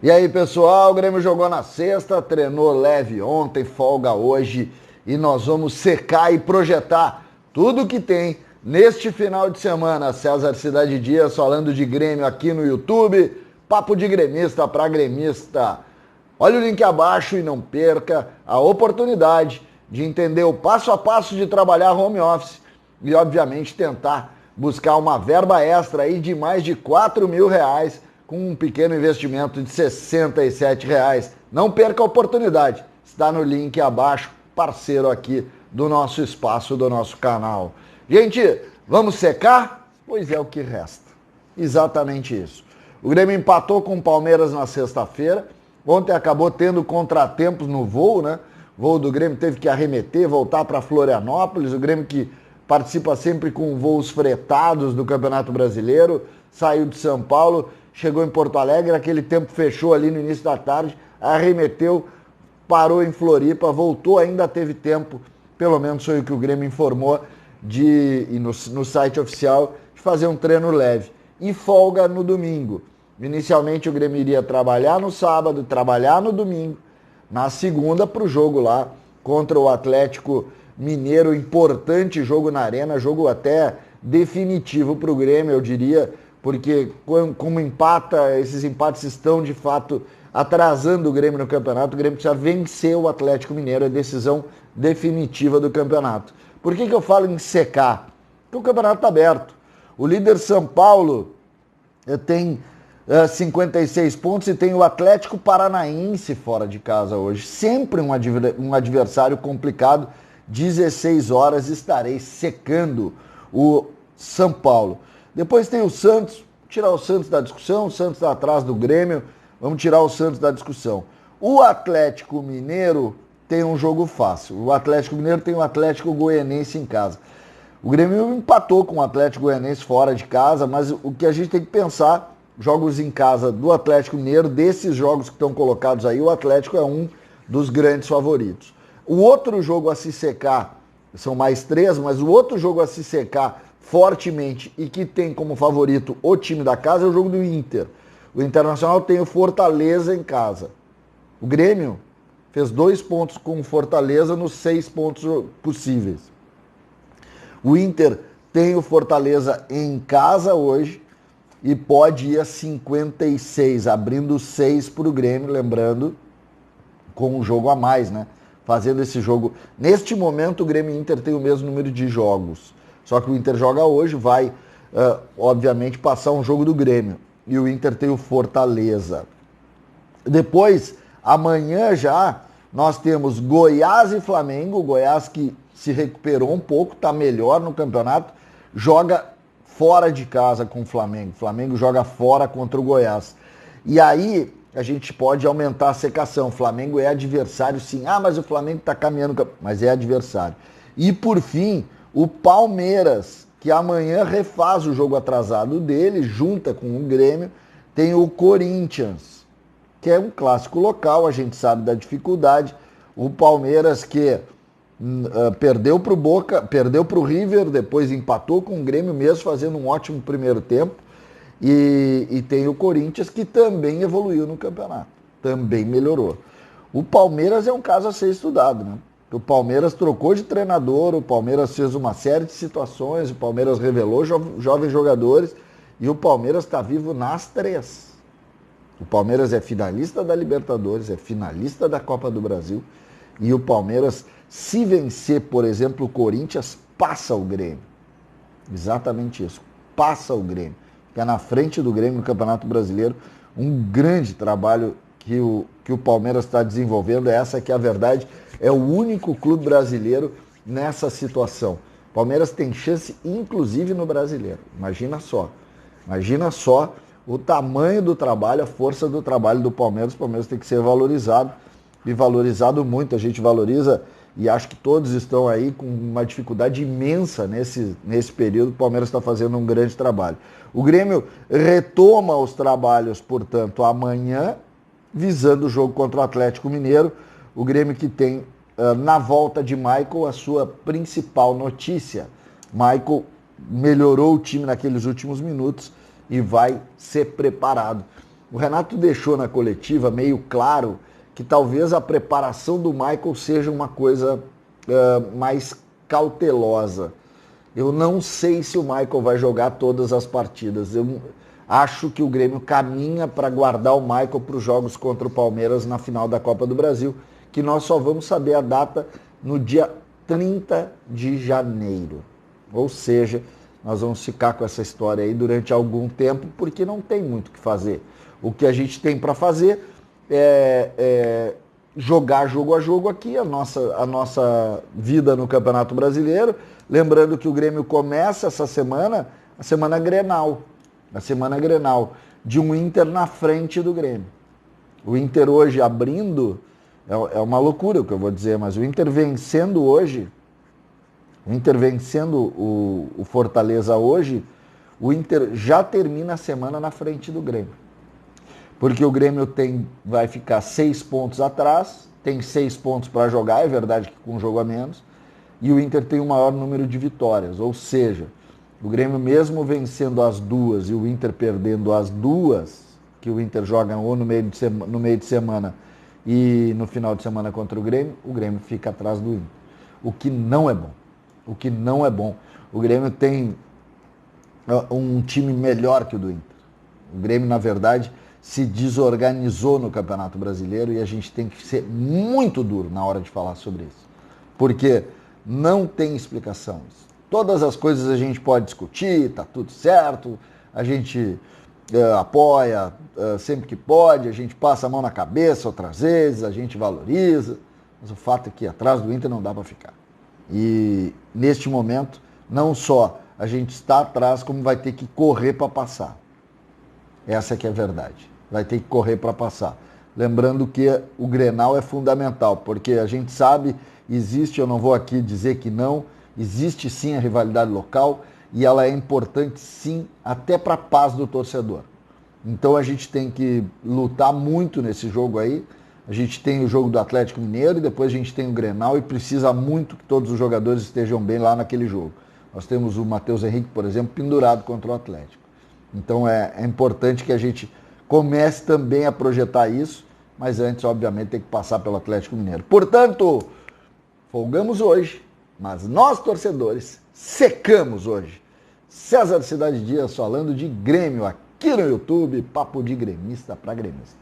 E aí, pessoal, o Grêmio jogou na sexta, treinou leve ontem, folga hoje e nós vamos secar e projetar tudo que tem neste final de semana. César Cidade Dias falando de Grêmio aqui no YouTube, papo de gremista para gremista. Olha o link abaixo e não perca a oportunidade de entender o passo a passo de trabalhar home office e, obviamente, tentar buscar uma verba extra aí de mais de R$ 4.000 com um pequeno investimento de R$ 67. Não perca a oportunidade, está no link abaixo, parceiro aqui do nosso espaço, do nosso canal. Gente, vamos secar? Pois é o que resta. Exatamente isso. O Grêmio empatou com o Palmeiras na sexta-feira. Ontem acabou tendo contratempos no voo, né? O voo do Grêmio teve que arremeter, voltar para Florianópolis. O Grêmio que participa sempre com voos fretados do Campeonato Brasileiro, saiu de São Paulo, chegou em Porto Alegre, aquele tempo fechou ali no início da tarde, arremeteu, parou em Floripa, voltou, ainda teve tempo, pelo menos foi o que o Grêmio informou, no site oficial, de fazer um treino leve. E folga no domingo. Inicialmente o Grêmio iria trabalhar no sábado, trabalhar no domingo, na segunda para o jogo lá contra o Atlético Mineiro, importante jogo na Arena, jogo até definitivo para o Grêmio, eu diria, porque como empata, esses empates estão de fato atrasando o Grêmio no campeonato. O Grêmio precisa vencer o Atlético Mineiro, é a decisão definitiva do campeonato. Por que eu falo em secar? Porque o campeonato está aberto. O líder São Paulo tem 56 pontos e tem o Atlético Paranaense fora de casa hoje. Sempre um adversário complicado. 16 horas estarei secando o São Paulo. Depois tem o Santos, tirar o Santos da discussão, o Santos está atrás do Grêmio, vamos tirar o Santos da discussão. O Atlético Mineiro tem um jogo fácil. O Atlético Mineiro tem o Atlético Goianiense em casa. O Grêmio empatou com o Atlético Goianiense fora de casa, mas o que a gente tem que pensar, jogos em casa do Atlético Mineiro, desses jogos que estão colocados aí, o Atlético é um dos grandes favoritos. O outro jogo a se secar, são mais 3, mas o outro jogo a se secar fortemente e que tem como favorito o time da casa é o jogo do Inter. O Internacional tem o Fortaleza em casa. O Grêmio fez 2 pontos com o Fortaleza nos 6 pontos possíveis. O Inter tem o Fortaleza em casa hoje e pode ir a 56, abrindo 6 para o Grêmio, lembrando, com um jogo a mais, né? Fazendo esse jogo. Neste momento, o Grêmio e o Inter tem o mesmo número de jogos. Só que o Inter joga hoje, vai, obviamente, passar um jogo do Grêmio. E o Inter tem o Fortaleza. Depois, amanhã já, nós temos Goiás e Flamengo. O Goiás que se recuperou um pouco, está melhor no campeonato, joga fora de casa com o Flamengo. O Flamengo joga fora contra o Goiás. E aí a gente pode aumentar a secação. O Flamengo é adversário, sim. Ah, mas o Flamengo está caminhando, mas é adversário. E por fim, o Palmeiras, que amanhã refaz o jogo atrasado dele, junta com o Grêmio, tem o Corinthians, que é um clássico local, a gente sabe da dificuldade. O Palmeiras que perdeu para o Boca, perdeu para o River, depois empatou com o Grêmio mesmo, fazendo um ótimo primeiro tempo. E tem o Corinthians que também evoluiu no campeonato, também melhorou. O Palmeiras é um caso a ser estudado, né? O Palmeiras trocou de treinador, o Palmeiras fez uma série de situações, o Palmeiras revelou jovens jogadores e o Palmeiras está vivo nas 3. O Palmeiras é finalista da Libertadores, é finalista da Copa do Brasil e o Palmeiras, se vencer, por exemplo, o Corinthians, passa o Grêmio. Exatamente isso, passa o Grêmio. Fica na frente do Grêmio no Campeonato Brasileiro. Um grande trabalho que o Palmeiras está desenvolvendo. Essa que é a verdade. É o único clube brasileiro nessa situação. O Palmeiras tem chance, inclusive no Brasileiro. Imagina só. Imagina só o tamanho do trabalho, a força do trabalho do Palmeiras. O Palmeiras tem que ser valorizado. E valorizado muito. A gente valoriza e acho que todos estão aí com uma dificuldade imensa nesse período. O Palmeiras está fazendo um grande trabalho. O Grêmio retoma os trabalhos, portanto, amanhã, visando o jogo contra o Atlético Mineiro. O Grêmio que tem, na volta de Michael, a sua principal notícia. Michael melhorou o time naqueles últimos minutos e vai ser preparado O Renato deixou na coletiva meio claro que talvez a preparação do Michael seja uma coisa mais cautelosa. Eu não sei se o Michael vai jogar todas as partidas. Eu acho que o Grêmio caminha para guardar o Michael para os jogos contra o Palmeiras na final da Copa do Brasil, que nós só vamos saber a data no dia 30 de janeiro. Ou seja, nós vamos ficar com essa história aí durante algum tempo, porque não tem muito o que fazer. O que a gente tem para fazer é jogar jogo a jogo aqui, a nossa vida no Campeonato Brasileiro. Lembrando que o Grêmio começa essa semana, a semana Grenal, de um Inter na frente do Grêmio. O Inter hoje abrindo, é uma loucura o que eu vou dizer, mas o Inter vencendo hoje, o Fortaleza hoje, o Inter já termina a semana na frente do Grêmio. Porque o Grêmio vai ficar 6 pontos atrás, tem 6 pontos para jogar, é verdade que com um jogo a menos, e o Inter tem o maior número de vitórias. Ou seja, o Grêmio mesmo vencendo as duas e o Inter perdendo as duas, que o Inter joga ou no meio de semana e no final de semana contra o Grêmio fica atrás do Inter. O que não é bom. O Grêmio tem um time melhor que o do Inter. O Grêmio, na verdade, se desorganizou no Campeonato Brasileiro e a gente tem que ser muito duro na hora de falar sobre isso. Porque não tem explicação isso. Todas as coisas a gente pode discutir, tá tudo certo, a gente apoia sempre que pode, a gente passa a mão na cabeça outras vezes, a gente valoriza, mas o fato é que atrás do Inter não dá para ficar. E neste momento, não só a gente está atrás, como vai ter que correr para passar. Essa que é a verdade. Vai ter que correr para passar. Lembrando que o Grenal é fundamental, porque a gente sabe, existe, eu não vou aqui dizer que não, existe sim a rivalidade local e ela é importante sim até para a paz do torcedor. Então a gente tem que lutar muito nesse jogo aí. A gente tem o jogo do Atlético Mineiro e depois a gente tem o Grenal e precisa muito que todos os jogadores estejam bem lá naquele jogo. Nós temos o Matheus Henrique, por exemplo, pendurado contra o Atlético. Então é importante que a gente comece também a projetar isso, mas antes, obviamente, tem que passar pelo Atlético Mineiro. Portanto, folgamos hoje, mas nós, torcedores, secamos hoje. César Cidade Dias falando de Grêmio aqui no YouTube, papo de gremista para gremista.